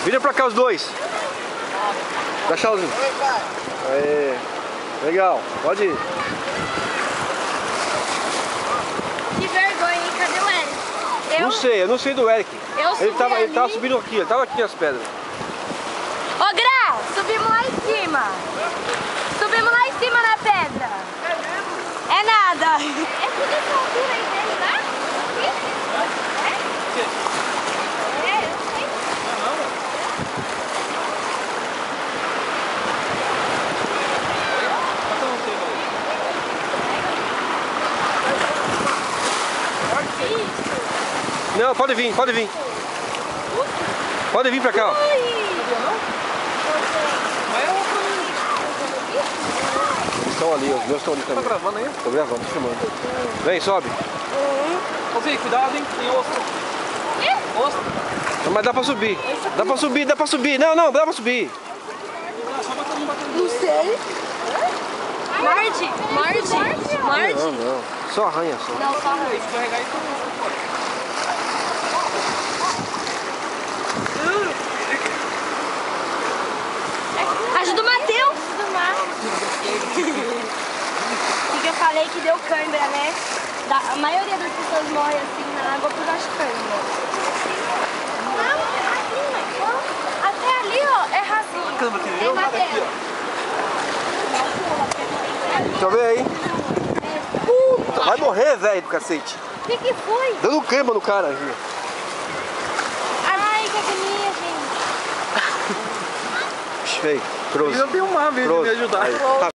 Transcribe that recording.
Vira pra cá os dois. Dá tchauzinho. Aê. Legal, pode ir. Que vergonha, hein? Cadê o Eric? Eu não sei do Eric. Ele tava subindo aqui, ele tava aqui nas pedras. Ô, Grau, subimos lá em cima. Subimos lá em cima na pedra. É mesmo? É nada. É tudo essa altura aí dele, tá? É? É, eu sei. Não, pode vir, pode vir. Pode vir pra cá, ó. Estão ali, os meus estão ali também. Tá gravando aí? Tô gravando, tô filmando. Vem, sobe. Ô, Fih, cuidado, hein? Tem osso. Osso. Não, mas dá pra subir. Dá pra subir, dá pra subir. Não, não, dá pra subir. Não sei. Morde. Não, não. Só arranha, só. Não, só arranha. Escorregar isso. Ajuda o Matheus. O que eu falei que deu cãibra, né? A maioria das pessoas morre assim na água por causa de cãibra. Até ali, ó, é rasinho. Câmera que Tem eu? Matheus. Deixa eu ver aí. Vai morrer, velho, do cacete. O que foi? Dando cãibra no cara aqui. Ai, que agonia, gente. Feio. Cross. Eu tenho um mar mesmo de me ajudar. Aí.